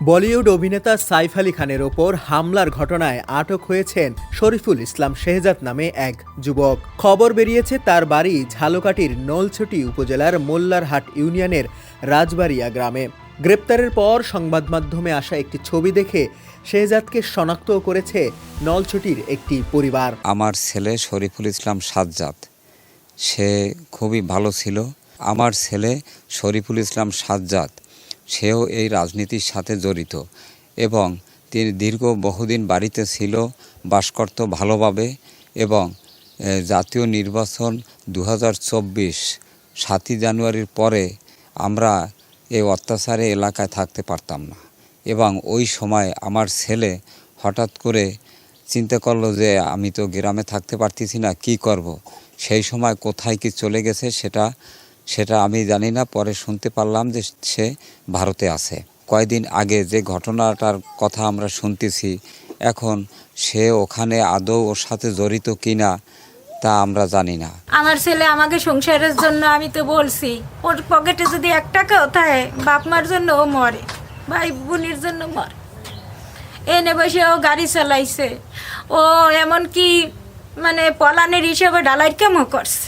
বলিউড অভিনেতা সাইফ আলী খানের ওপর হামলার ঘটনায় আটক হয়েছেন শরীফুল ইসলাম শেহজাদ নামে এক যুবক। খবর বেরিয়েছে তার বাড়ি ঝালকাঠির নলছটি উপজেলার মোল্লারহাট ইউনিয়নের রাজবাড়িয়া গ্রামে। গ্রেপ্তারের পর সংবাদ মাধ্যমে আসা একটি ছবি দেখে শেহজাদকে শনাক্ত করেছে নলছটির একটি পরিবার। আমার ছেলে শরীফুল ইসলাম সাজ্জাদ, সে খুবই ভালো ছিল। আমার ছেলে শরীফুল ইসলাম সাজ্জাদ সেও এই রাজনীতির সাথে জড়িত এবং তিনি বহুদিন বাড়িতে ছিল, বাস করত ভালোভাবে এবং জাতীয় নির্বাচন 2024 7ই জানুয়ারির পরে আমরা এই অত্যাচারে এলাকায় থাকতে পারতাম না এবং ওই সময় আমার ছেলে হঠাৎ করে চিন্তা করলো যে আমি তো গ্রামে থাকতে পারতেছি না, কি করব। সেই সময় কোথায় কি চলে গেছে সেটা আমি জানি না। পরে শুনতে পারলাম যে সে ভারতে আছে। কয়েকদিন আগে যে ঘটনাটার কথা আমরা শুনতেছি, এখন সে ওখানে আদৌ ওর সাথে জড়িত কিনা তা আমরা জানি না। আমার ছেলে আমাকে সংসারের জন্য, আমি তো বলছি, ওর পকেটে যদি 1 টাকাও থাকে বাপ মার জন্য ও মরে, ভাই বোনের জন্য মরে। এনে বসে ও গাড়ি চালাইছে, ও এমনকি পলানের হিসেবে ঢালাই কামও করছে।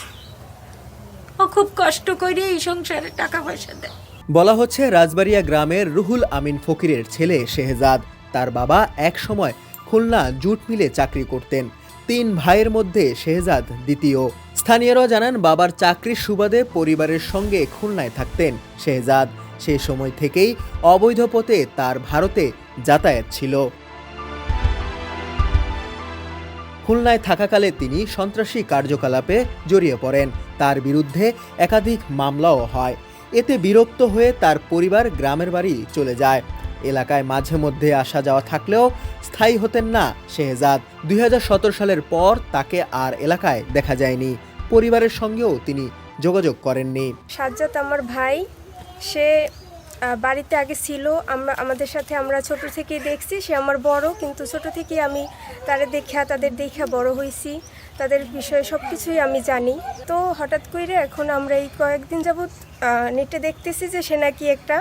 ও খুব কষ্ট করে এই সংসারে টাকা পয়সা দেয়। বলা হচ্ছে রাজবাড়িয়া গ্রামের রুহুল আমিন ফকিরের ছেলে শেহজাদ। তার বাবা এক সময় খুলনা জুট মিলে চাকরি করতেন। 3 ভাইয়ের মধ্যে শেহজাদ দ্বিতীয়। স্থানীয়রা জানান বাবার চাকরির সুবাদে পরিবারের সঙ্গে খুলনায় থাকতেন শেহজাদ। সেই সময় থেকেই অবৈধ পথে তার ভারতে যাতায়াত ছিল। খুলনায় থাকাকালে তিনি সন্ত্রাসী কার্যকলাপে জড়িয়ে পড়েন। তার বিরুদ্ধে একাধিক মামলাও হয়। এতে বিরক্ত হয়ে তার পরিবার গ্রামের বাড়ি চলে যায়। এলাকায় মাঝে মধ্যে আসা যাওয়া থাকলেও স্থায়ী হতেন না শেহজাদ। 2017 সালের পর তাকে আর এলাকায় দেখা যায়নি। পরিবারের সঙ্গেও তিনি যোগাযোগ করেননি। সাজ্জাদ আমার ভাই, সে বাড়িতে আগে ছিল, আমাদের সাথে আমরা ছোট থেকেই দেখছি। সে আমার বড়, কিন্তু ছোট থেকেই আমি তাদের দেখা বড় হয়েছি। তাদের বিষয়ে সব কিছুই আমি জানি। তো হঠাৎ করে এখন আমরা এই কয়েকদিন যাবৎ নেটে দেখতেছি যে সে নাকি একটা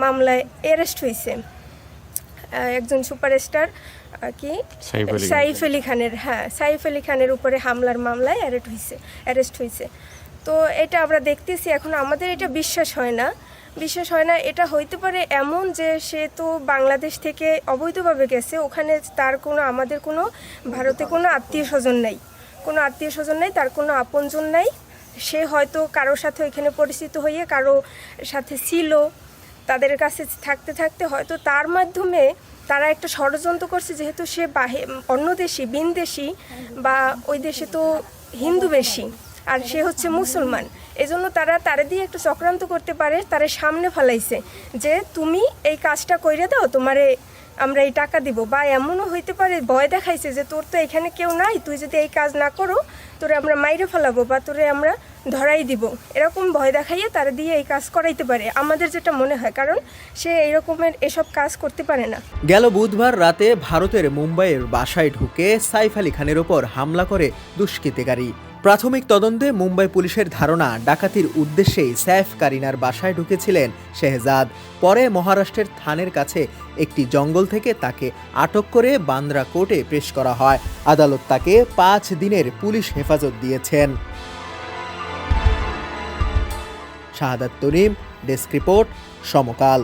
মামলায় অ্যারেস্ট হয়েছে। একজন সুপারস্টার সাইফ আলী খানের উপরে হামলার মামলায় অ্যারেস্ট হয়েছে। তো এটা আমরা দেখতেছি। এখন আমাদের এটা বিশ্বাস হয় না। এটা হইতে পারে এমন যে সে তো বাংলাদেশ থেকে অবৈধভাবে গেছে, ওখানে তার আমাদের কোনো ভারতে কোনো আত্মীয় স্বজন নাই, তার কোনো আপনজন নাই। সে হয়তো কারোর সাথে ওইখানে পরিচিত হয়ে কারো সাথে ছিল, তাদের কাছে থাকতে থাকতে হয়তো তার মাধ্যমে তারা একটা ষড়যন্ত্র করছে। যেহেতু সে অন্য দেশি, ভিনদেশি, বা ওই দেশে তো হিন্দু বেশি আর সে হচ্ছে মুসলমান, এজন্য তারা দিয়ে একটা চক্রান্ত করতে পারে। তারা সামনে ফেলাইছে যে তুমি এই কাজটা কইরে দাও, তোমারে আমরা এই টাকা দিব। বা এমনও হইতে পারে ভয় দেখাইছে যে তোর তো এখানে কেউ নাই, তুই যদি এই কাজ না করো তোরে আমরা মাইরে ফেলাবো বা তোরে আমরা ধরাই দিব। এরকম ভয় দেখাইয়ে তারা দিয়ে এই কাজ করাইতে পারে, আমাদের যেটা মনে হয়, কারণ সে এইরকমের এসব কাজ করতে পারে না। গেল বুধবার রাতে ভারতের মুম্বাইয়ের বাসায় ঢুকে সাইফ আলী খানের ওপর হামলা করে দুষ্কৃতিকারী। প্রাথমিক তদন্তে মুম্বাই পুলিশের ধারণা ডাকাতির উদ্দেশ্যেই সাইফ কারিনার বাসায় ঢুকেছিলেন শেহজাদ। পরে মহারাষ্ট্রের থানের কাছে একটি জঙ্গল থেকে তাকে আটক করে বান্দ্রা কোর্টে পেশ করা হয়। আদালত তাকে 5 দিনের পুলিশ হেফাজত দিয়েছেন। শাহাদাত তরিম, ডেস্ক রিপোর্ট, সমকাল।